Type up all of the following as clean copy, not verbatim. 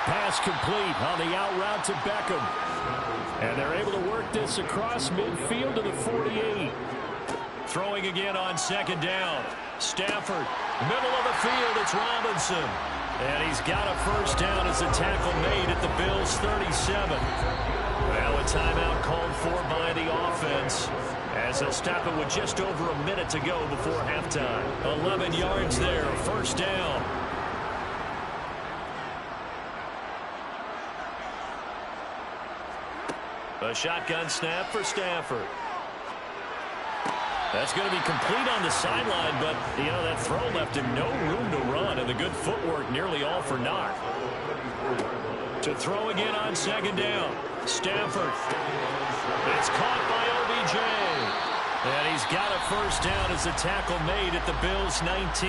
pass complete on the out route to Beckham. And they're able to work this across midfield to the 48. Throwing again on second down. Stafford, middle of the field, it's Robinson. And he's got a first down as a tackle made at the Bills' 37. Now a timeout called for by the offense, as they'll stop it with just over a minute to go before halftime. 11 yards there, first down. A shotgun snap for Stafford. That's going to be complete on the sideline, but, you know, that throw left him no room to run, and the good footwork nearly all for naught. To throw again on second down. Stafford. It's caught by OBJ. And he's got a first down as a tackle made at the Bills' 19.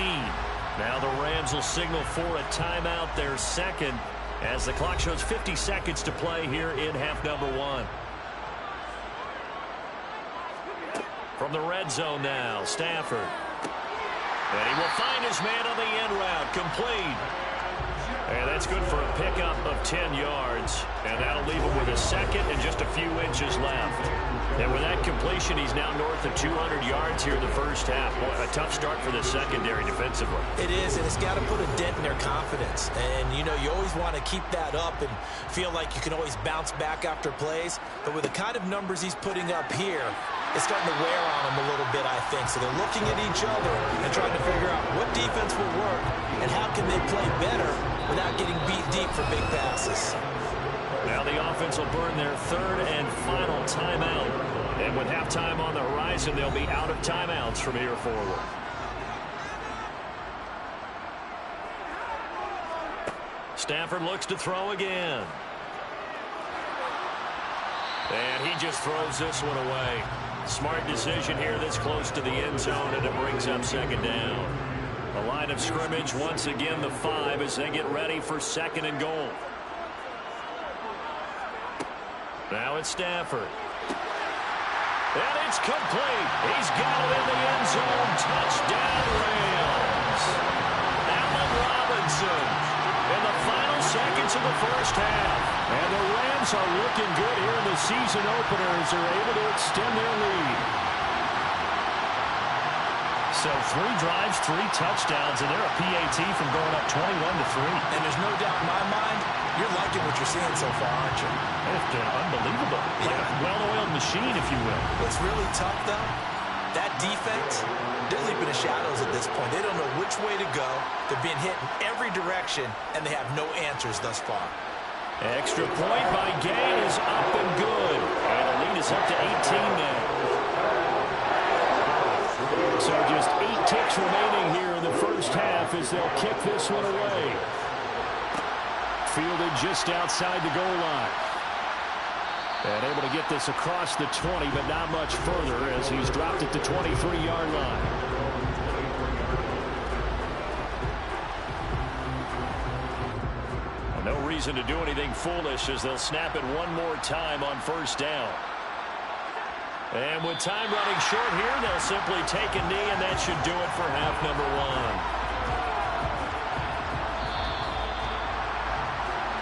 Now the Rams will signal for a timeout, their second, as the clock shows 50 seconds to play here in half number one. From the red zone now, Stafford. And he will find his man on the end route, complete. And that's good for a pickup of 10 yards. And that'll leave him with a second and just a few inches left. And with that completion, he's now north of 200 yards here in the first half. Boy, a tough start for the secondary defensively. It is, and it's got to put a dent in their confidence. And, you know, you always want to keep that up and feel like you can always bounce back after plays. But with the kind of numbers he's putting up here, it's starting to wear on them a little bit, I think. So they're looking at each other and trying to figure out what defense will work and how can they play better without getting beat deep for big passes. Now the offense will burn their third and final timeout. And with halftime on the horizon, they'll be out of timeouts from here forward. Stafford looks to throw again. And he just throws this one away. Smart decision here this close to the end zone, and it brings up second down. The line of scrimmage once again the 5 as they get ready for second and goal. Now it's Stafford. And it's complete. He's got it in the end zone. Touchdown Rams. Allen Robinson in the final seconds of the first half. And the Rams are looking good here in the season opener as they're able to extend their lead. So 3 drives, 3 touchdowns, and they're a PAT from going up 21-3. And there's no doubt in my mind, you're liking what you're seeing so far, aren't you? It's unbelievable. Like a well-oiled machine, if you will. What's really tough, though, that defense, they're leaping the shadows at this point. They don't know which way to go. They're being hit in every direction, and they have no answers thus far. Extra point by Gay is up and good. And the lead is up to 18 now. So just 8 ticks remaining here in the first half as they'll kick this one away. Fielded just outside the goal line. And able to get this across the 20, but not much further as he's dropped it to 23-yard line. No reason to do anything foolish as they'll snap it one more time on first down. And with time running short here, they'll simply take a knee, and that should do it for half number one.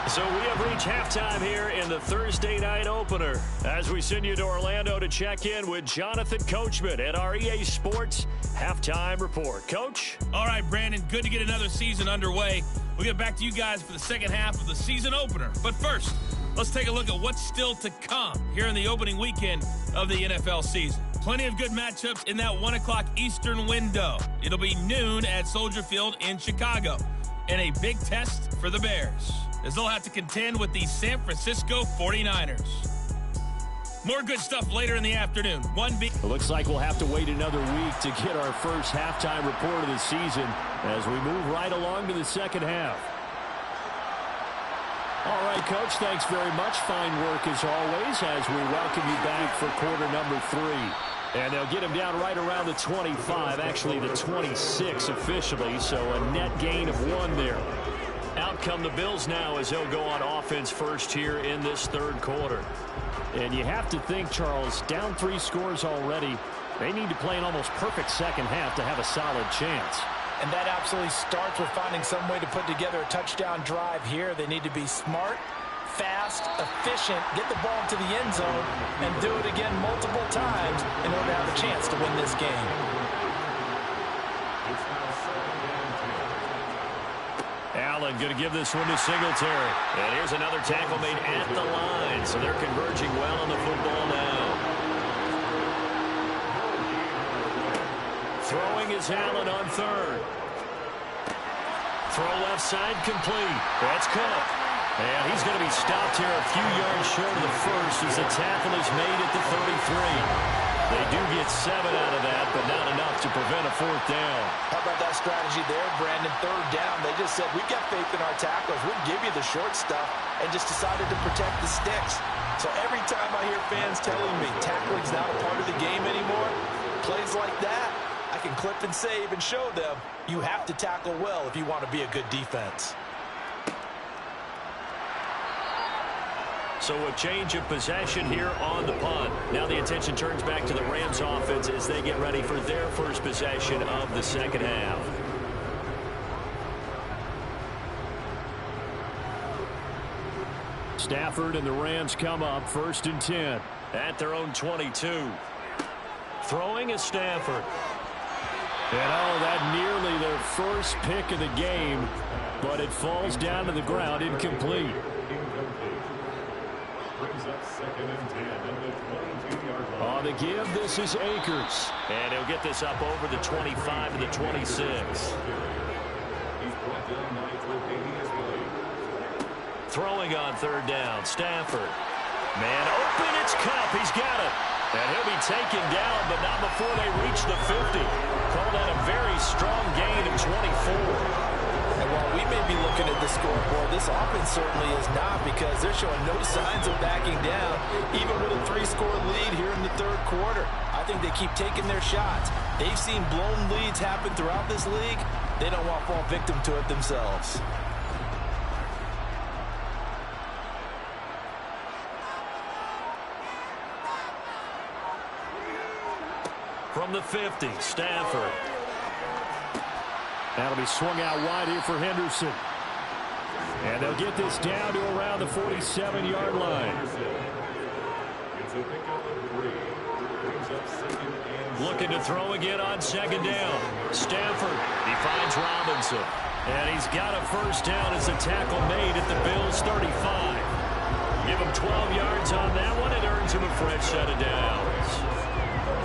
So we have reached halftime here in the Thursday night opener as we send you to Orlando to check in with Jonathan Coachman at our EA Sports Halftime Report. Coach? All right, Brandon, good to get another season underway. We'll get back to you guys for the second half of the season opener. But first, let's take a look at what's still to come here in the opening weekend of the NFL season. Plenty of good matchups in that 1 o'clock Eastern window. It'll be noon at Soldier Field in Chicago. And a big test for the Bears, as they'll have to contend with the San Francisco 49ers. More good stuff later in the afternoon. It looks like we'll have to wait another week to get our first halftime report of the season as we move right along to the second half. All right, Coach, thanks very much. Fine work as always as we welcome you back for quarter number 3. And they'll get him down right around the 25, actually the 26 officially, so a net gain of 1 there. Out come the Bills now as they'll go on offense first here in this third quarter. And you have to think, Charles, down 3 scores already. They need to play an almost perfect second half to have a solid chance. And that absolutely starts with finding some way to put together a touchdown drive here. They need to be smart, fast, efficient, get the ball to the end zone, and do it again multiple times in order to have a chance to win this game. Allen going to give this one to Singletary. And here's another tackle made at the line, so they're converging well on the football now. Throwing is Allen on third. Throw left side complete. That's caught. And he's going to be stopped here a few yards short of the first as the tackle is made at the 33. They do get 7 out of that, but not enough to prevent a fourth down. How about that strategy there, Brandon? Third down, they just said, we've got faith in our tackles. We'll give you the short stuff, and just decided to protect the sticks. So every time I hear fans telling me tackling's not a part of the game anymore, plays like that, I can clip and save and show them you have to tackle well if you want to be a good defense. So a change of possession here on the punt. Now the attention turns back to the Rams offense as they get ready for their first possession of the second half. Stafford and the Rams come up 1st and 10 at their own 22. Throwing is Stafford. And that nearly their first pick of the game, but it falls down to the ground incomplete. On the give, this is Akers. And he'll get this up over the 25 to the 26. Throwing on third down, Stafford. Man open, it's Cup. He's got it. And he'll be taken down, but not before they reach the 50. Call that a very strong gain of 24. And while we may be looking at the scoreboard, this offense certainly is not, because they're showing no signs of backing down, even with a 3-score lead here in the third quarter. I think they keep taking their shots. They've seen blown leads happen throughout this league. They don't want to fall victim to it themselves. From the 50, Stafford. That'll be swung out wide here for Henderson. And they'll get this down to around the 47-yard line. Looking to throw again on second down. Stafford, he finds Robinson. And he's got a first down as a tackle made at the Bills' 35. Give him 12 yards on that one. It earns him a fresh set of downs.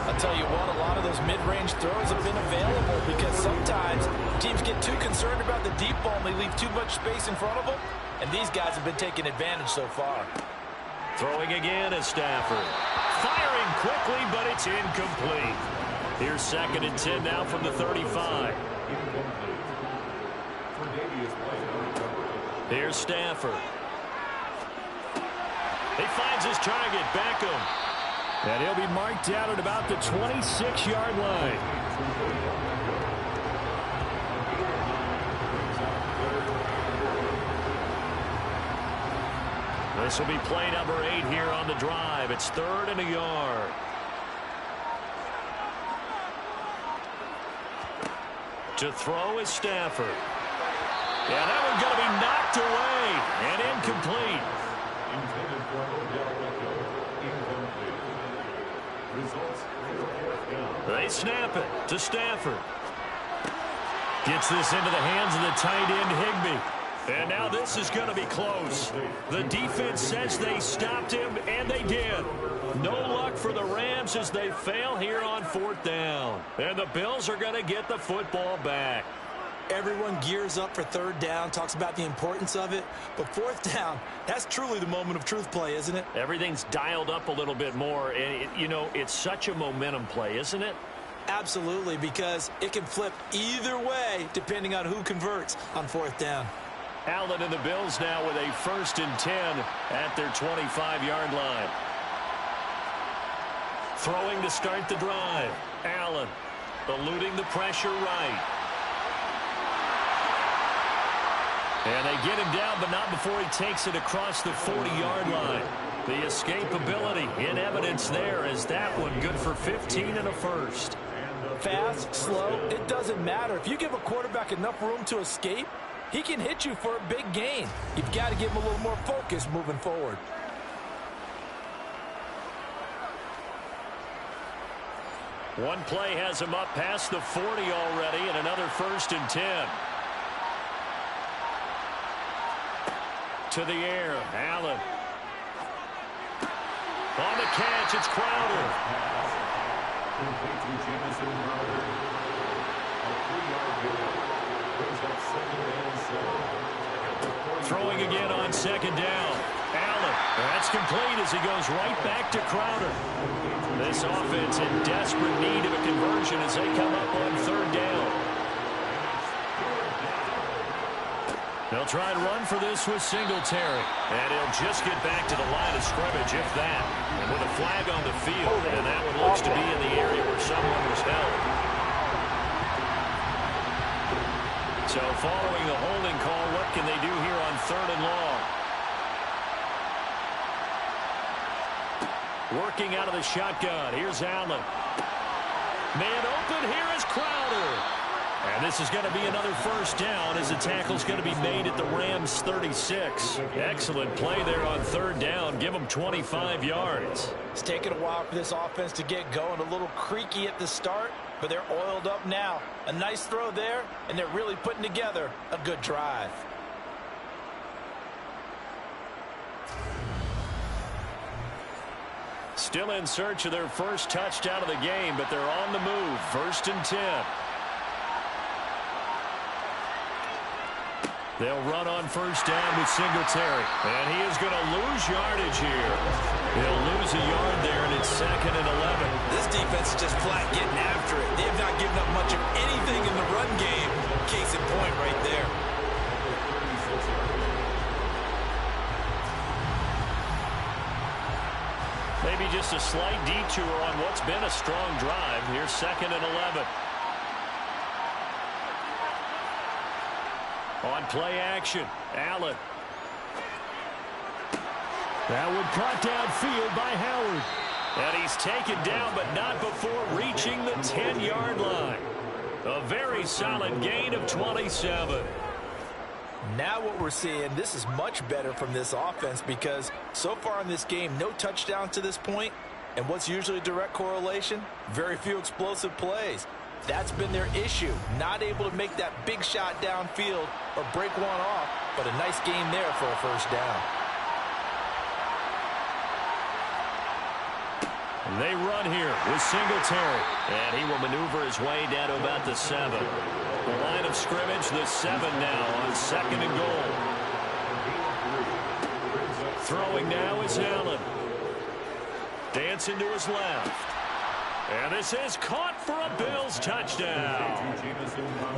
I'll tell you what, a lot of those mid-range throws have been available, because sometimes teams get too concerned about the deep ball and they leave too much space in front of them, and these guys have been taking advantage so far. Throwing again is Stafford. Firing quickly, but it's incomplete. Here's 2nd and 10 now from the 35. Here's Stafford. He finds his target, Beckham. And he'll be marked down at about the 26-yard line. This will be play number 8 here on the drive. It's 3rd and a yard. To throw is Stafford. Yeah, that one's going to be knocked away and incomplete. They snap it to Stafford. Gets this into the hands of the tight end, Higbee. And now this is going to be close. The defense says they stopped him, and they did. No luck for the Rams as they fail here on 4th down. And the Bills are going to get the football back. Everyone gears up for 3rd down, talks about the importance of it. But 4th down, that's truly the moment of truth play, isn't it? Everything's dialed up a little bit more. And, it's such a momentum play, isn't it? Absolutely, because it can flip either way depending on who converts on 4th down. Allen and the Bills now with a 1st and 10 at their 25-yard line. Throwing to start the drive. Allen eluding the pressure right. And they get him down, but not before he takes it across the 40-yard line. The escapability in evidence there, as that one good for 15 and a first. Fast, slow, it doesn't matter. If you give a quarterback enough room to escape, he can hit you for a big gain. You've got to give him a little more focus moving forward. One play has him up past the 40 already, and another 1st and 10. To the air, Allen. On the catch, it's Crowder. Throwing again on 2nd down. Allen. That's complete as he goes right back to Crowder. This offense in desperate need of a conversion as they come up on 3rd down. They'll try and run for this with Singletary. And he'll just get back to the line of scrimmage, if that. And with a flag on the field, and that one looks to be in the area where someone was held. So following the holding call, what can they do here on 3rd and long? Working out of the shotgun. Here's Allen. Man open. Here is Crowder. And this is going to be another 1st down as the tackle's going to be made at the Rams' 36. Excellent play there on 3rd down. Give them 25 yards. It's taken a while for this offense to get going. A little creaky at the start, but they're oiled up now. A nice throw there, and they're really putting together a good drive. Still in search of their first touchdown of the game, but they're on the move. 1st and 10. They'll run on 1st down with Singletary. And he is going to lose yardage here. He'll lose a yard there, and it's 2nd and 11. This defense is just flat getting after it. They have not given up much of anything in the run game. Case in point right there. Maybe just a slight detour on what's been a strong drive. Here's 2nd and 11. On play action, Allen. That one caught downfield by Howard. And he's taken down, but not before reaching the 10-yard line. A very solid gain of 27. Now what we're seeing, this is much better from this offense because so far in this game, no touchdowns to this point. And what's usually a direct correlation? Very few explosive plays. That's been their issue. Not able to make that big shot downfield or break one off, but a nice game there for a 1st down. And they run here with Singletary. And he will maneuver his way down to about the 7. The line of scrimmage, the 7 now on 2nd and goal. Throwing now is Allen. Dancing to his left. And this is caught for a Bills touchdown.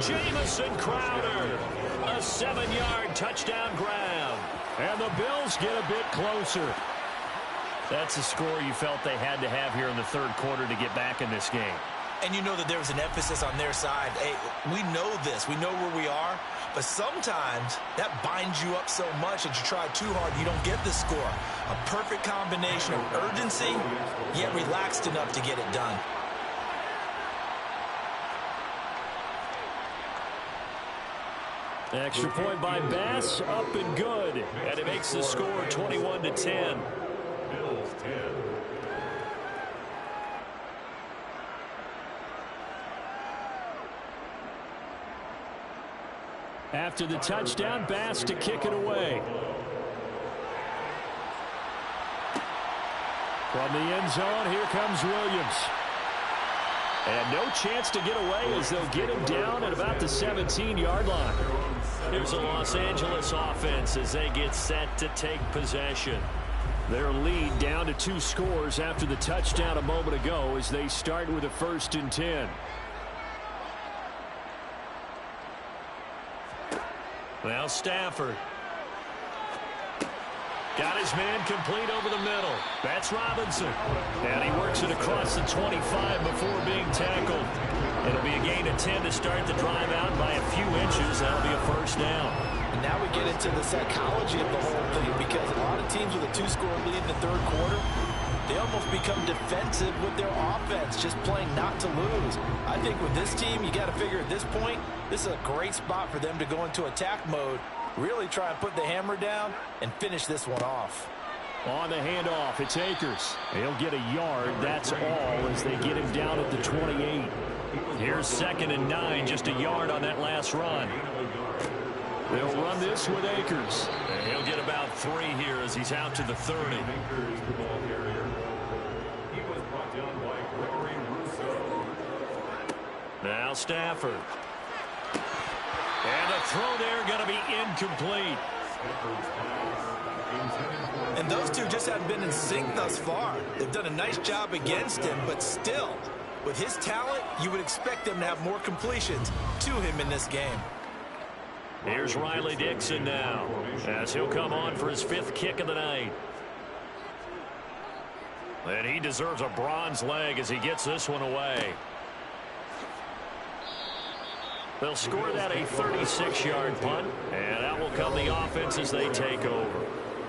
Jamison Crowder. A 7-yard touchdown grab. And the Bills get a bit closer. That's a score you felt they had to have here in the 3rd quarter to get back in this game. And you know that there was an emphasis on their side. Hey, we know this. We know where we are. But sometimes that binds you up so much that you try too hard, you don't get the score. A perfect combination of urgency, yet relaxed enough to get it done. Extra point by Bass, up and good. And it makes the score 21-10. Bills 10. After the touchdown, Bass to kick it away. From the end zone, here comes Williams. And no chance to get away as they'll get him down at about the 17-yard line. Here's a Los Angeles offense as they get set to take possession. Their lead down to 2 scores after the touchdown a moment ago as they start with a 1st and 10. Now Stafford. Got his man complete over the middle. That's Robinson. And he works it across the 25 before being tackled. It'll be a gain of 10 to start the drive out by a few inches. That'll be a 1st down. And now we get into the psychology of the whole thing because a lot of teams with a 2-score lead in the 3rd quarter, they almost become defensive with their offense, just playing not to lose. I think with this team, you got to figure at this point, this is a great spot for them to go into attack mode, really try and put the hammer down and finish this one off. On the handoff, it's Akers. He'll get a yard. That's all as they get him down at the 28. Here's 2nd and 9, just a yard on that last run. They'll run this with Akers. And he'll get about 3 here as he's out to the 30. Now Stafford. And a throw there going to be incomplete. And those two just haven't been in sync thus far. They've done a nice job against him, but still, with his talent, you would expect them to have more completions to him in this game. Here's Riley Dixon now, as he'll come on for his 5th kick of the night. And he deserves a bronze leg as he gets this one away. They'll score that a 36-yard punt, and that will come the offense as they take over.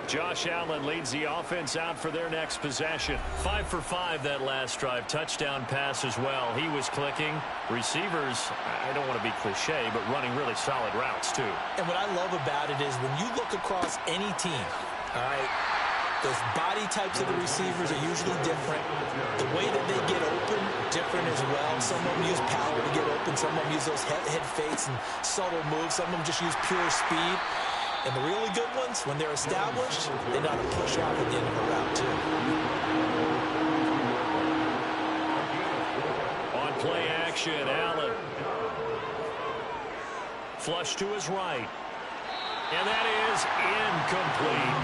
Josh Allen leads the offense out for their next possession. 5 for 5 that last drive. Touchdown pass as well. He was clicking. Receivers, I don't want to be cliche, but running really solid routes too. And what I love about it is when you look across any team, all right, those body types of the receivers are usually different. The way that they get open, different as well. Some of them use power to get open. Some of them use those head fakes and subtle moves. Some of them just use pure speed. And the really good ones, when they're established, they know how to push off at the end of a route, too. On play action, Allen. Flush to his right. And that is incomplete.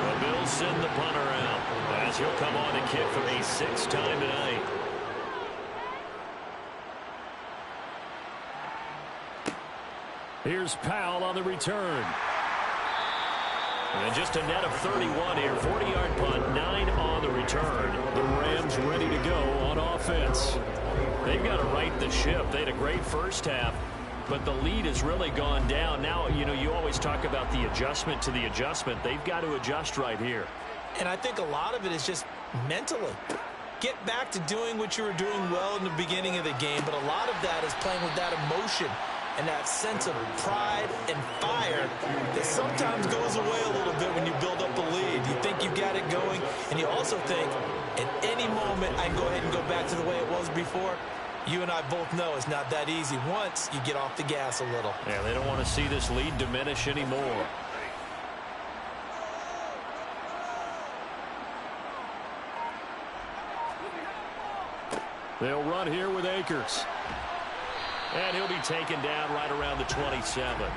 The Bills send the punter out as he'll come on to kick for a 6th time tonight. Here's Powell on the return. And just a net of 31 here. 40-yard punt, 9 on the return. The Rams ready to go on offense. They've got to right the ship. They had a great first half, but the lead has really gone down. Now, you know, you always talk about the adjustment to the adjustment. They've got to adjust right here. And I think a lot of it is just mentally. Get back to doing what you were doing well in the beginning of the game, but a lot of that is playing with that emotion and that sense of pride and fire that sometimes goes away a little bit when you build up a lead. You think you got it going, and you also think, at any moment, I can go ahead and go back to the way it was before. You and I both know it's not that easy once you get off the gas a little. Yeah, they don't want to see this lead diminish anymore. They'll run here with Akers. And he'll be taken down right around the 27.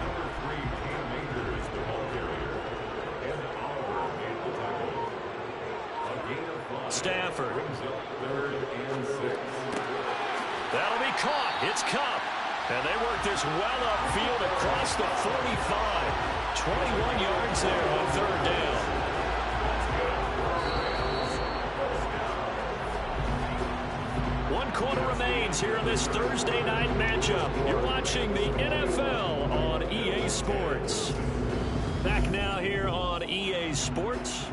Stafford. That'll be caught. It's Cup. And they work this well upfield across the 45. 21 yards there on 3rd down. One quarter remains here in this Thursday night matchup. You're watching the NFL on EA Sports. Back now here on EA Sports.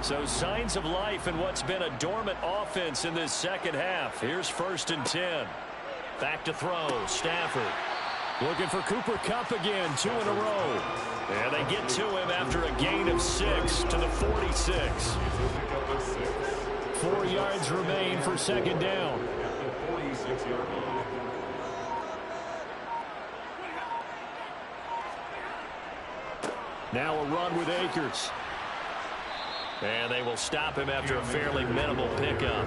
So signs of life in what's been a dormant offense in this second half. Here's 1st and 10. Back to throw. Stafford looking for Cooper Kupp again. 2 in a row. And they get to him after a gain of 6 to the 46. 4 yards remain for 2nd down. Now a run with Akers. And they will stop him after a fairly minimal pickup.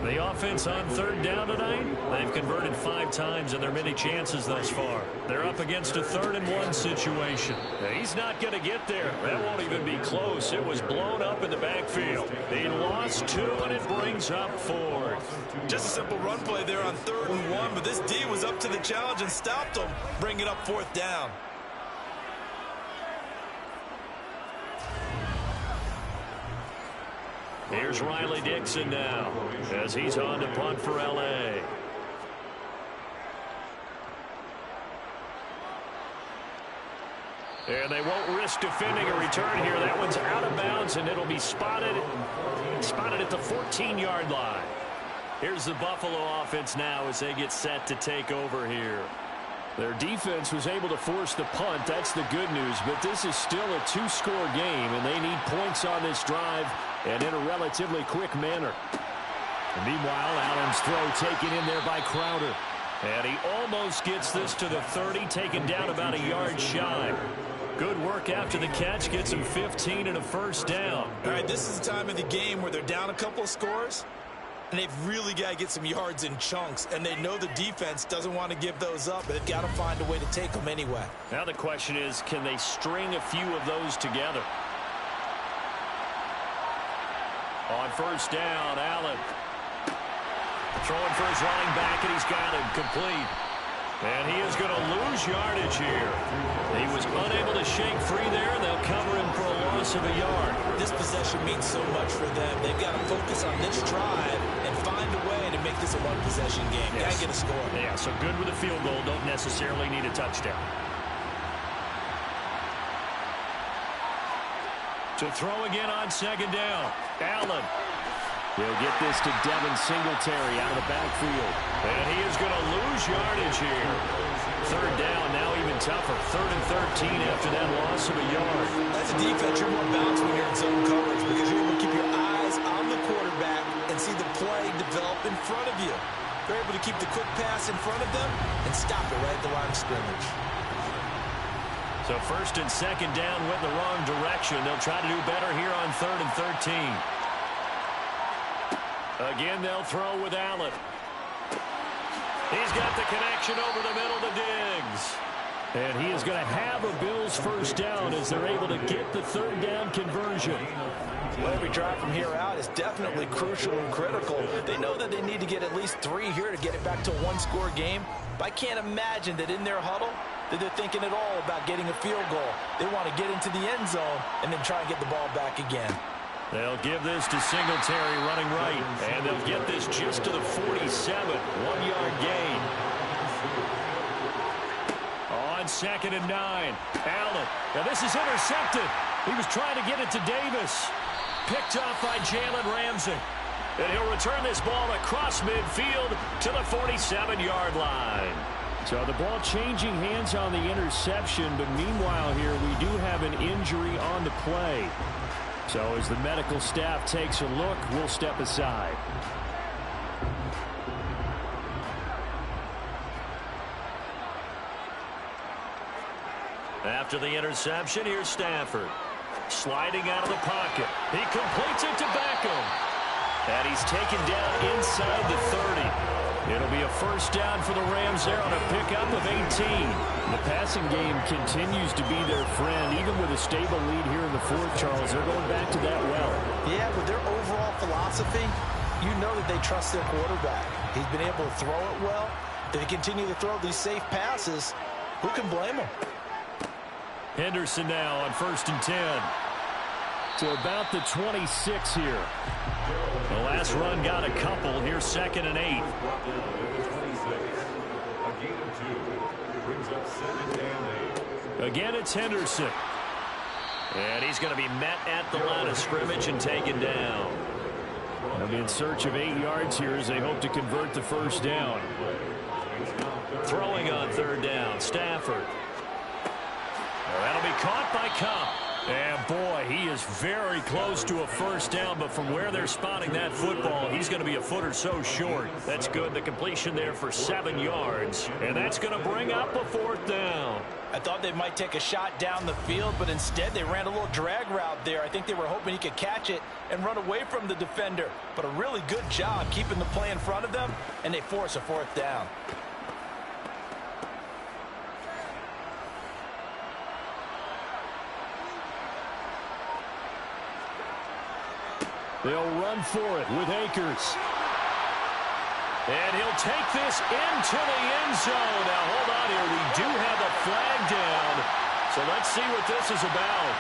The offense on 3rd down tonight, they've converted 5 times in their many chances thus far. They're up against a 3rd and 1 situation. He's not going to get there. That won't even be close. It was blown up in the backfield. He lost 2, and it brings up 4th. Just a simple run play there on 3rd and 1, but this D was up to the challenge and stopped him, bringing up 4th down. Here's Riley Dixon now as he's on to punt for L.A. And they won't risk defending a return here. That one's out of bounds downs, and it'll be spotted at the 14-yard line. Here's the Buffalo offense now as they get set to take over here. Their defense was able to force the punt. That's the good news, but this is still a two-score game, and they need points on this drive and in a relatively quick manner. And meanwhile, Allen's throw taken in there by Crowder. And he almost gets this to the 30, taken down about a yard shy. Good work after the catch, gets him 15 and a first down. All right, this is the time of the game where they're down a couple of scores, and they've really got to get some yards in chunks, and they know the defense doesn't want to give those up, but they've got to find a way to take them anyway. Now the question is, can they string a few of those together? On first down, Allen throwing for his running back, and he's got him complete. And he is going to lose yardage here. He was unable to shake free there, and they'll cover him for a loss of a yard. This possession means so much for them. They've got to focus on this drive and find a way to make this a one-possession game. Yes. Got to get a score. Yeah, so good with a field goal. Don't necessarily need a touchdown. To throw again on second down. Allen. He'll get this to Devin Singletary out of the backfield. And he is going to lose yardage here. Third down, now even tougher. 3rd and 13 after that loss of a yard. As a defense, you're more balanced when you're in zone coverage because you're able to keep your eyes on the quarterback and see the play develop in front of you. They're able to keep the quick pass in front of them and stop it right at the line of scrimmage. So first and second down went the wrong direction. They'll try to do better here on 3rd and 13. Again, they'll throw with Allen. He's got the connection over the middle to Diggs. And he is going to have a Bills first down as they're able to get the third down conversion. Well, every drive from here out is definitely crucial and critical. They know that they need to get at least 3 here to get it back to a one-score game. But I can't imagine that in their huddle that they're thinking at all about getting a field goal. They want to get into the end zone and then try and get the ball back again. They'll give this to Singletary running right, and they'll get this just to the 47, 1-yard gain. On 2nd and 9, Allen. Now this is intercepted. He was trying to get it to Davis. Picked off by Jalen Ramsey. And he'll return this ball across midfield to the 47-yard line. So the ball changing hands on the interception, but meanwhile here we do have an injury on the play. So as the medical staff takes a look, we'll step aside. After the interception, here's Stafford. Sliding out of the pocket. He completes it to Beckham. And he's taken down inside the 30. It'll be a first down for the Rams there on a pickup of 18. The passing game continues to be their friend, even with a stable lead here in the fourth, Charles. They're going back to that well. Yeah, with their overall philosophy, you know that they trust their quarterback. He's been able to throw it well. They continue to throw these safe passes. Who can blame them? Henderson now on 1st and 10. To about the 26 here. The last run got a couple. Here's 2nd and 8. Again, it's Henderson. And he's going to be met at the line of scrimmage and taken down. They'll be in search of 8 yards here as they hope to convert the first down. Throwing on 3rd down, Stafford. That'll be caught by Cup. And boy, he is very close to a first down, but from where they're spotting that football, he's going to be a foot or so short. That's good. The completion there for 7 yards, and that's going to bring up a 4th down. I thought they might take a shot down the field, but instead they ran a little drag route there. I think they were hoping he could catch it and run away from the defender, but a really good job keeping the play in front of them, and they force a 4th down. They'll run for it with Akers. And he'll take this into the end zone. Now, hold on here. We do have a flag down. So let's see what this is about.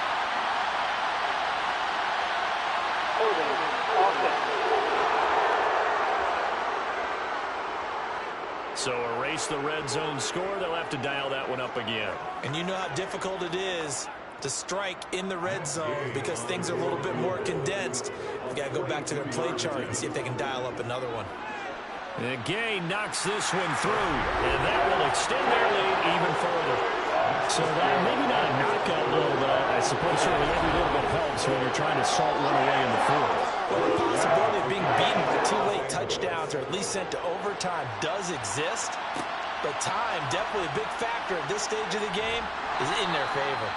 So erase the red zone score. They'll have to dial that one up again. And you know how difficult it is to strike in the red zone because things are a little bit more condensed. You've got to go back to their play chart and see if they can dial up another one. And Gay knocks this one through, and that will extend their lead even further. So that maybe not a knockout blow, but I suppose certainly every little bit helps when you're trying to salt one away in the fourth. Well, the possibility of being beaten by 2 late touchdowns or at least sent to overtime does exist, but time, definitely a big factor at this stage of the game, is in their favor.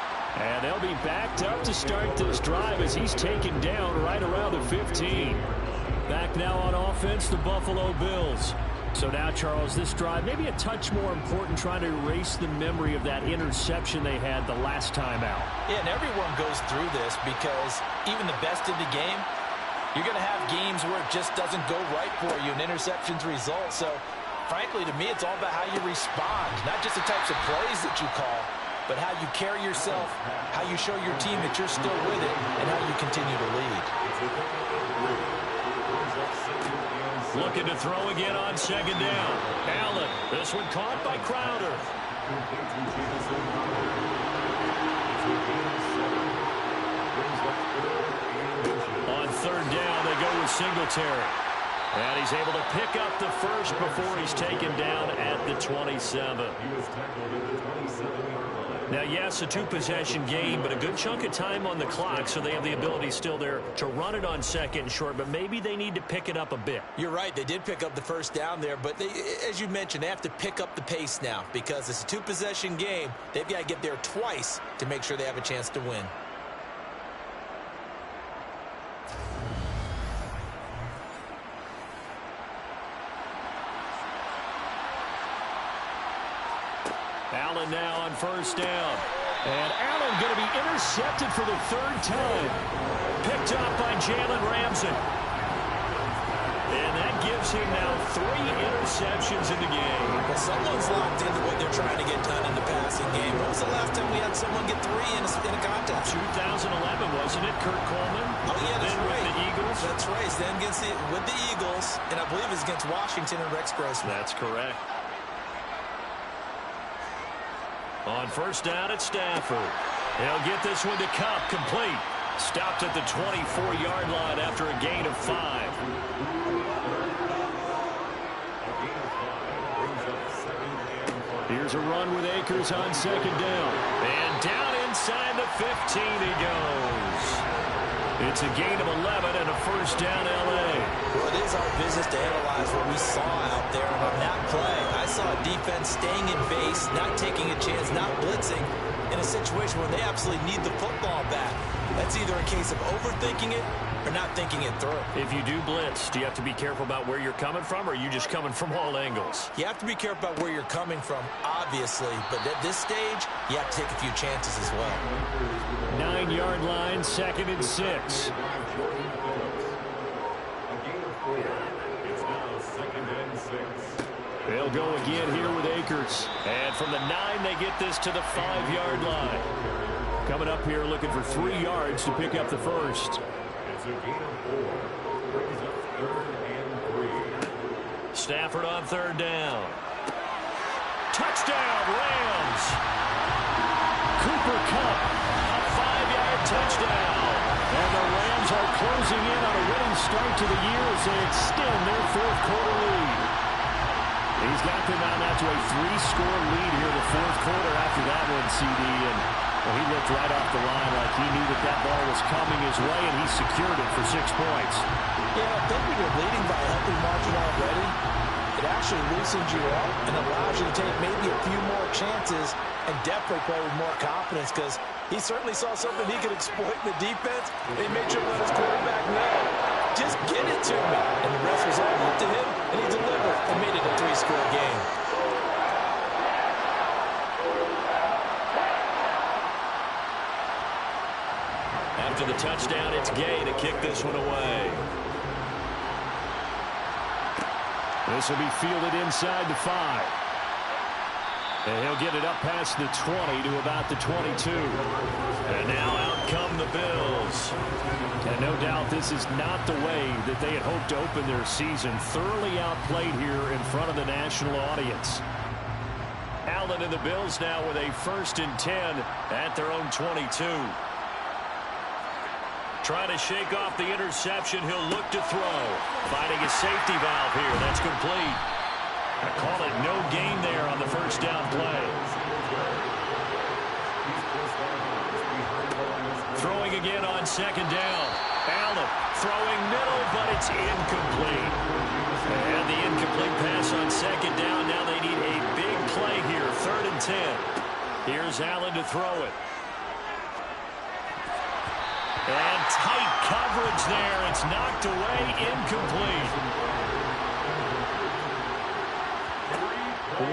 And they'll be backed up to start this drive as he's taken down right around the 15. Back now on offense, the Buffalo Bills. So now, Charles, this drive maybe a touch more important, trying to erase the memory of that interception they had the last time out. Yeah, and everyone goes through this because even the best in the game, you're going to have games where it just doesn't go right for you, and interceptions result. So, frankly, to me, it's all about how you respond, not just the types of plays that you call, but how you carry yourself, how you show your team that you're still with it, and how you continue to lead. Looking to throw again on second down. Allen, this one caught by Crowder. On third down, they go with Singletary. And he's able to pick up the first before he's taken down at the 27. Now, yes, a two-possession game, but a good chunk of time on the clock, so they have the ability still there to run it on second and short, but maybe they need to pick it up a bit. You're right. They did pick up the first down there, but as you mentioned, they have to pick up the pace now because it's a two-possession game. They've got to get there twice to make sure they have a chance to win. Allen now on first down. And Allen going to be intercepted for the third time. Picked up by Jalen Ramsey. And that gives him now 3 interceptions in the game. Well, someone's locked into what they're trying to get done in the passing game. When was the last time we had someone get 3 in a contest? 2011, wasn't it? Kurt Coleman? Oh, yeah, that's then right. With the Eagles? That's right. Then with the Eagles, and I believe it's against Washington and Rex Grossman. That's correct. On first down at Stafford. He'll get this one to Cup, complete. Stopped at the 24-yard line after a gain of 5. Here's a run with Akers on second down. And down inside the 15 he goes. It's a gain of 11 and a first down L.A. Well, it is our business to analyze what we saw out there. And on that play, I saw a defense staying in base, not taking a chance, not blitzing, in a situation where they absolutely need the football back. That's either a case of overthinking it or not thinking it through. If you do blitz, do you have to be careful about where you're coming from, or are you just coming from all angles? You have to be careful about where you're coming from, obviously. But at this stage, you have to take a few chances as well. 9-yard line, 2nd and 6. They'll go again here with Akers. And from the 9, they get this to the 5-yard line. Coming up here looking for 3 yards to pick up the first. Stafford on third down. Touchdown, Rams. Cooper Kupp, a 5-yard touchdown. And the Rams are closing in on a winning start to the year as they extend their 4th quarter lead. He's got them out now to a 3-score lead here in the 4th quarter after that one, CD. And well, he looked right off the line like he knew that ball was coming his way, and he secured it for 6 points. Yeah, I think when you're leading by a healthy margin already, it actually loosens you up and allows you to take maybe a few more chances and definitely play with more confidence because he certainly saw something he could exploit in the defense, and he made sure to let his quarterback know, just get it to me. And the rest was all up to him, and he delivered and made it a 3-score game. After the touchdown, it's Gay to kick this one away. This will be fielded inside the 5. And he'll get it up past the 20 to about the 22. And now out come the Bills. And no doubt this is not the way that they had hoped to open their season. Thoroughly outplayed here in front of the national audience. Allen and the Bills now with a 1st and 10 at their own 22. Trying to shake off the interception. He'll look to throw. Finding a safety valve here. That's complete. I call it no gain there on the 1st down play. Throwing again on 2nd down. Allen throwing middle, but it's incomplete. And the incomplete pass on 2nd down. Now they need a big play here. 3rd and 10. Here's Allen to throw it. And tight coverage there. It's knocked away, incomplete.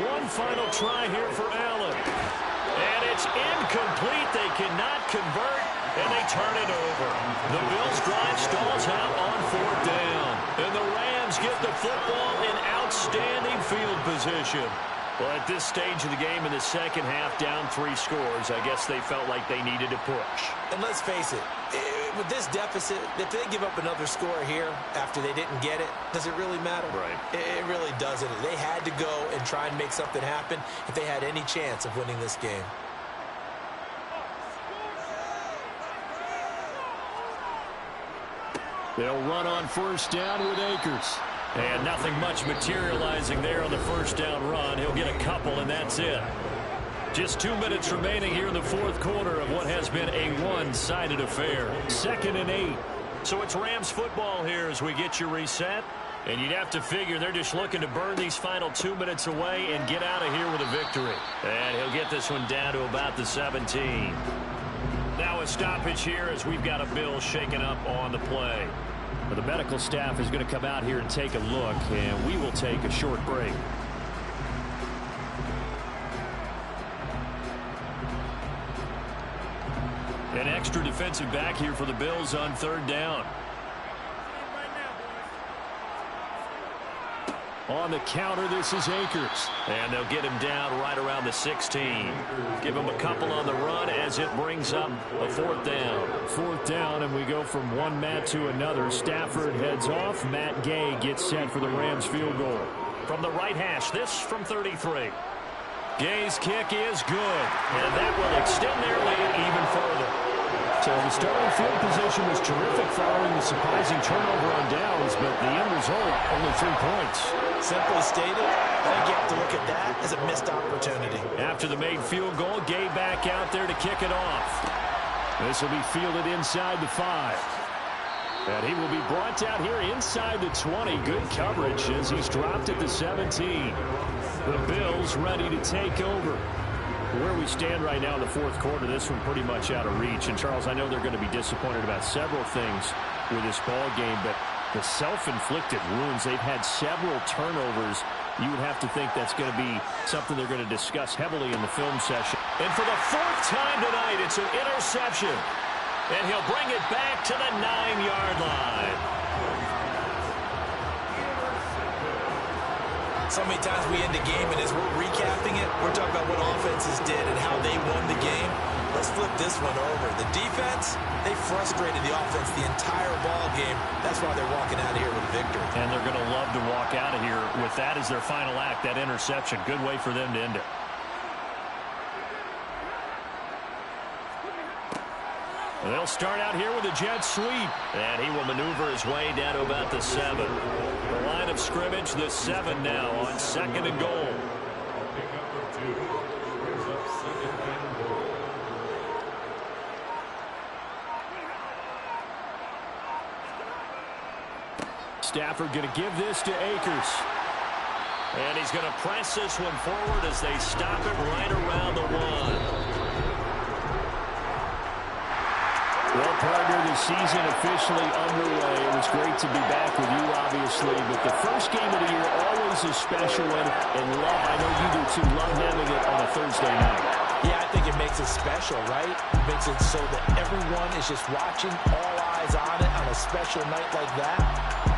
One final try here for Allen. And it's incomplete. They cannot convert, and they turn it over. The Bills drive stalls out on 4th down. And the Rams get the football in outstanding field position. Well, at this stage of the game in the 2nd half, down 3 scores, I guess they felt like they needed to push. And let's face it, with this deficit, if they give up another score here after they didn't get it, does it really matter? Right. It really doesn't. They had to go and try and make something happen if they had any chance of winning this game. They'll run on 1st down with Akers. And nothing much materializing there on the 1st down run. He'll get a couple, and that's it. Just 2 minutes remaining here in the 4th quarter of what has been a one-sided affair. 2nd and 8. So it's Rams football here as we get you reset. And you'd have to figure they're just looking to burn these final 2 minutes away and get out of here with a victory. And he'll get this one down to about the 17. Now a stoppage here as we've got a Bill shaken up on the play. Well, the medical staff is going to come out here and take a look, and we will take a short break. An extra defensive back here for the Bills on 3rd down. On the counter, this is Akers. And they'll get him down right around the 16. Give him a couple on the run as it brings up a 4th down. 4th down, and we go from one Matt to another. Stafford heads off. Matt Gay gets set for the Rams field goal. From the right hash, this from 33. Gay's kick is good, and that will extend their lead even further. So the starting field position was terrific following the surprising turnover on downs, but the end result, only 3 points. Simply stated, I think you have to look at that as a missed opportunity. After the made field goal, Gay back out there to kick it off. This will be fielded inside the 5. And he will be brought down here inside the 20. Good coverage as he's dropped at the 17. The Bills ready to take over. Where we stand right now in the 4th quarter, this one pretty much out of reach. And, Charles, I know they're going to be disappointed about several things with this ball game, but the self-inflicted wounds, they've had several turnovers. You would have to think that's going to be something they're going to discuss heavily in the film session. And for the 4th time tonight, it's an interception. And he'll bring it back to the 9-yard line. So many times we end the game, and as we're recapping it, we're talking about what offenses did and how they won the game. Let's flip this one over. The defense, they frustrated the offense the entire ball game. That's why they're walking out of here with a victory. And they're going to love to walk out of here with that as their final act, that interception. Good way for them to end it. They'll start out here with a jet sweep, and he will maneuver his way down to about the 7. The line of scrimmage, the 7 now on 2nd and goal. Stafford going to give this to Akers. And he's going to press this one forward as they stop it right around the 1. Well, partner, the season officially underway. It was great to be back with you, obviously, but the first game of the year always a special one, and love, I know you do too, love having it on a Thursday night. Yeah, I think it makes it special, right? It makes it so that everyone is just watching, all eyes on it on a special night like that.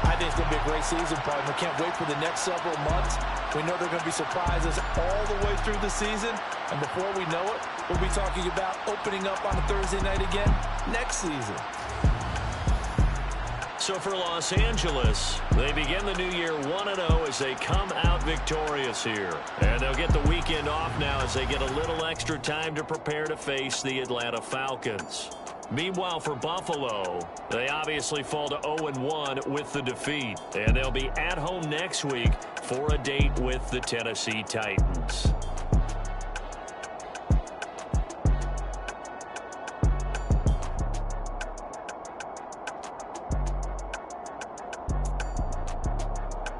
I think it's going to be a great season, partner. Can't wait for the next several months. We know there are going to be surprises all the way through the season. And before we know it, we'll be talking about opening up on a Thursday night again next season. So for Los Angeles, they begin the new year 1-0 as they come out victorious here. And they'll get the weekend off now as they get a little extra time to prepare to face the Atlanta Falcons. Meanwhile, for Buffalo, they obviously fall to 0-1 with the defeat. And they'll be at home next week for a date with the Tennessee Titans.